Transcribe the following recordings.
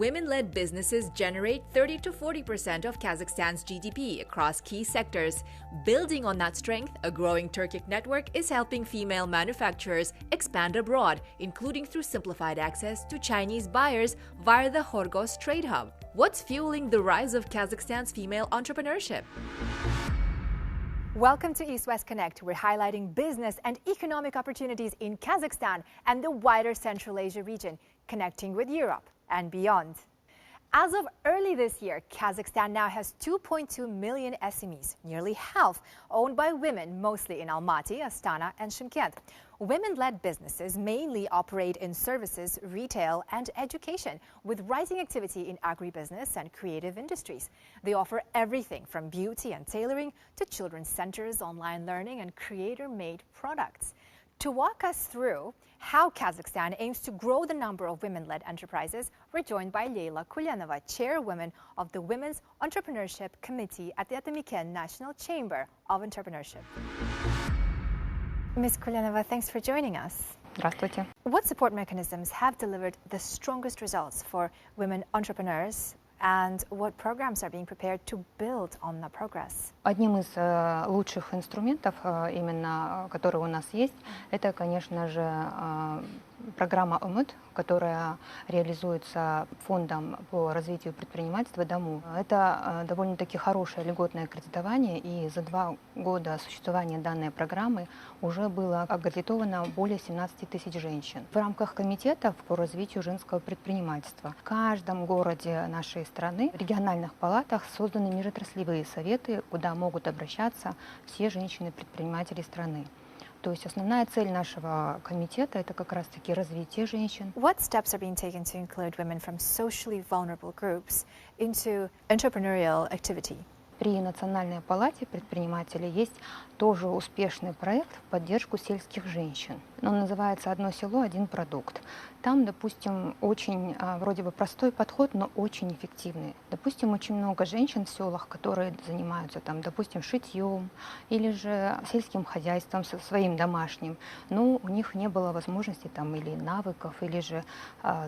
Women-led businesses generate 30 to 40% of Kazakhstan's GDP across key sectors. Building on that strength, a growing Turkic network is helping female manufacturers expand abroad, including through simplified access to Chinese buyers via the Horgoz Trade Hub. What's fueling the rise of Kazakhstan's female entrepreneurship? Welcome to East-West Connect. We're highlighting business and economic opportunities in Kazakhstan and the wider Central Asia region, connecting with Europe and beyond. As of early this year, Kazakhstan now has 2.2 million SMEs, nearly half owned by women, mostly in Almaty, Astana, and Shymkent. Women-led businesses mainly operate in services, retail, and education, with rising activity in agribusiness and creative industries. They offer everything from beauty and tailoring to children's centers, online learning, and creator-made products. To walk us through how Kazakhstan aims to grow the number of women-led enterprises, we're joined by Leyla Kulyanova, chairwoman of the Women's Entrepreneurship Committee at the Atamiken National Chamber of Entrepreneurship. Ms. Kulyanova, thanks for joining us. Здравствуйте. What support mechanisms have delivered the strongest results for women entrepreneurs, and what programs are being prepared to build on the progress? Одним из лучших инструментов, именно которые у нас есть, это, конечно же, программа ОМЭД, которая реализуется фондом по развитию предпринимательства ДАМУ. Это довольно-таки хорошее льготное кредитование, и за 2 года существования данной программы уже было аккредитовано более 17 тысяч женщин. В рамках комитетов по развитию женского предпринимательства в каждом городе нашей страны, в региональных палатах созданы межотраслевые советы, куда могут обращаться все женщины-предприниматели страны. То есть основная цель нашего комитета – это как раз-таки развитие женщин. What steps are being taken to include women from socially vulnerable groups into entrepreneurial activity? При Национальной палате предпринимателей есть тоже успешный проект в поддержку сельских женщин. Он называется «Одно село, один продукт». Там, допустим, очень вроде бы простой подход, но очень эффективный. Допустим, очень много женщин в селах, которые занимаются, там, допустим, шитьем или же сельским хозяйством своим домашним. Но у них не было возможности там, или навыков, или же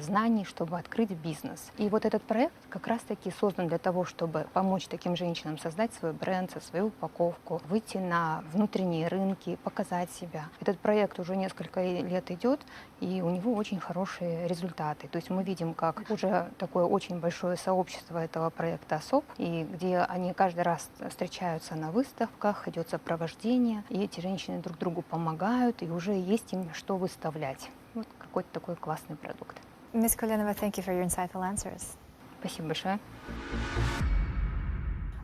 знаний, чтобы открыть бизнес. И вот этот проект как раз-таки создан для того, чтобы помочь таким женщинам создать свой бренд, свою упаковку, выйти на внутренние рынки, показать себя. Этот проект уже несколько лет идет, и у него очень хорошие результаты. То есть мы видим, как уже такое очень большое сообщество этого проекта особ, и где они каждый раз встречаются на выставках, идет сопровождение, и эти женщины друг другу помогают, и уже есть им что выставлять. Вот какой-то такой классный продукт. Ms. Kulyanova, thank you for your insightful answers. Спасибо большое.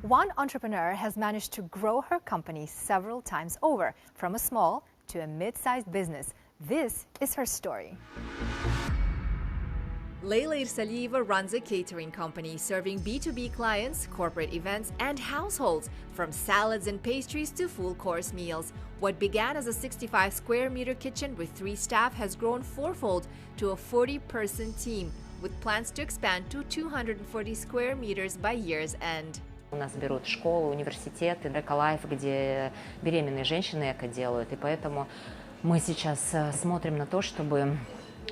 One entrepreneur has managed to grow her company several times over, from a small to a mid-sized business. This is her story. Leyla Irsaliyeva runs a catering company serving B2B clients, corporate events, and households, from salads and pastries to full-course meals. What began as a 65-square-meter kitchen with 3 staff has grown fourfold to a 40-person team, with plans to expand to 240 square meters by year's end. У нас берут школы, университеты, эколайф, где беременные женщины эко делают. И поэтому мы сейчас смотрим на то, чтобы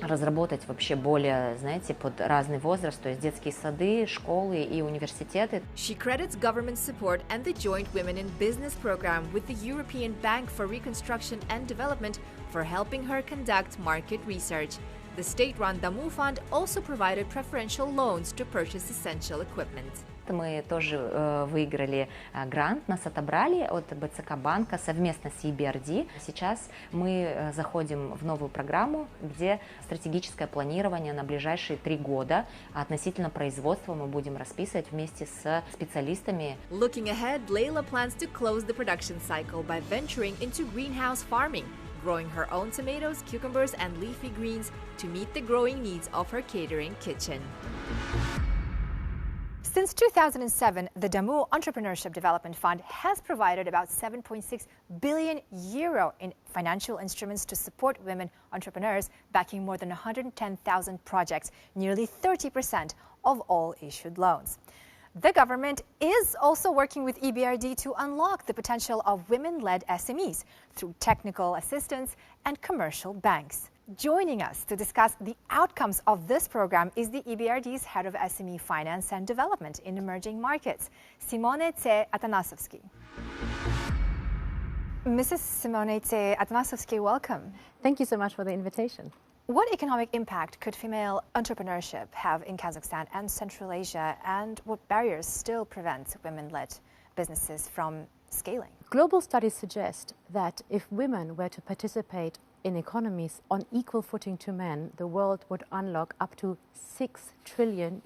разработать вообще более, знаете, под разный возраст, то есть детские сады, школы и университеты. She credits government support and the Joint Women in Business program with the European Bank for Reconstruction and Development for helping her conduct market research. The state-run Damu Fund also provided preferential loans to purchase essential equipment. Мы тоже выиграли грант, нас отобрали от БЦК банка совместно с EBRD. Сейчас мы заходим в новую программу, где стратегическое планирование на ближайшие 3 года. Относительно производства мы будем расписывать вместе с специалистами. Looking ahead, Leyla plans to close the production cycle by venturing into greenhouse farming, growing her own tomatoes, cucumbers, and leafy greens to meet the growing needs of her catering kitchen. Since 2007, the Damu Entrepreneurship Development Fund has provided about 7.6 billion euro in financial instruments to support women entrepreneurs, backing more than 110,000 projects, nearly 30% of all issued loans. The government is also working with EBRD to unlock the potential of women-led SMEs through technical assistance and commercial banks. Joining us to discuss the outcomes of this program is the EBRD's Head of SME Finance and Development in Emerging Markets, Simone C. Atanasovsky. Mrs. Simone C. Atanasovsky, welcome. Thank you so much for the invitation. What economic impact could female entrepreneurship have in Kazakhstan and Central Asia, and what barriers still prevent women-led businesses from scaling? Global studies suggest that if women were to participate in economies on equal footing to men, the world would unlock up to $6 trillion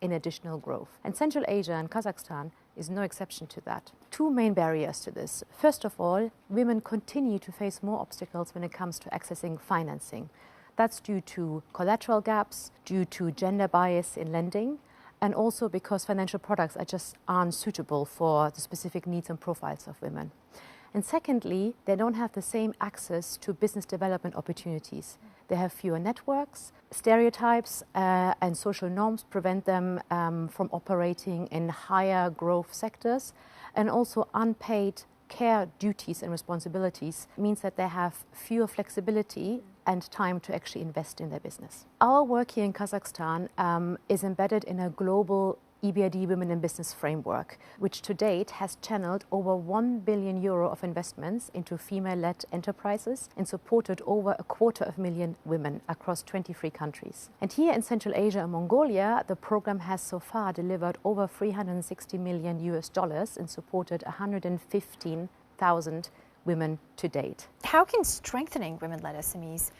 in additional growth. And Central Asia and Kazakhstan is no exception to that. Two main barriers to this. First of all, women continue to face more obstacles when it comes to accessing financing. That's due to collateral gaps, due to gender bias in lending, and also because financial products just aren't suitable for the specific needs and profiles of women. And secondly, they don't have the same access to business development opportunities. They have fewer networks, stereotypes and social norms prevent them from operating in higher growth sectors, and also unpaid care duties and responsibilities means that they have fewer flexibility and time to actually invest in their business. Our work here in Kazakhstan is embedded in a global EBRD Women in Business framework, which to date has channeled over €1 billion of investments into female-led enterprises and supported over 250,000 women across 23 countries. And here in Central Asia and Mongolia, the program has so far delivered over $360 million and supported 115,000 women to date. How can strengthening women-led SMEs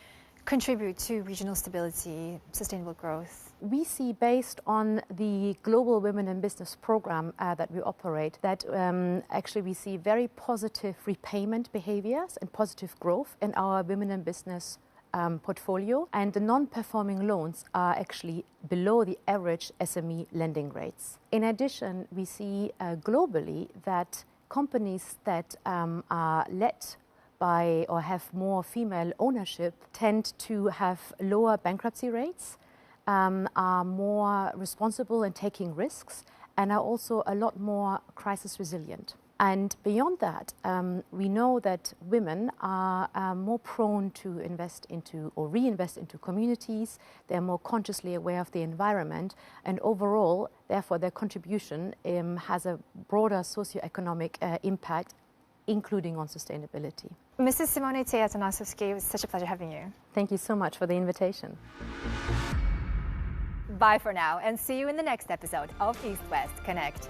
contribute to regional stability, sustainable growth? We see, based on the Global Women in Business program that we operate, that actually we see very positive repayment behaviors and positive growth in our Women in Business portfolio, and the non-performing loans are actually below the average SME lending rates. In addition, we see globally that companies that are led by or have more female ownership tend to have lower bankruptcy rates, are more responsible in taking risks, and are also a lot more crisis resilient. And beyond that, we know that women are more prone to invest into or reinvest into communities. They're more consciously aware of the environment, and overall, therefore, their contribution has a broader socioeconomic impact, including on sustainability. Mrs. Simone C. Atanasovsky, it was such a pleasure having you. Thank you so much for the invitation. Bye for now, and see you in the next episode of East West Connect.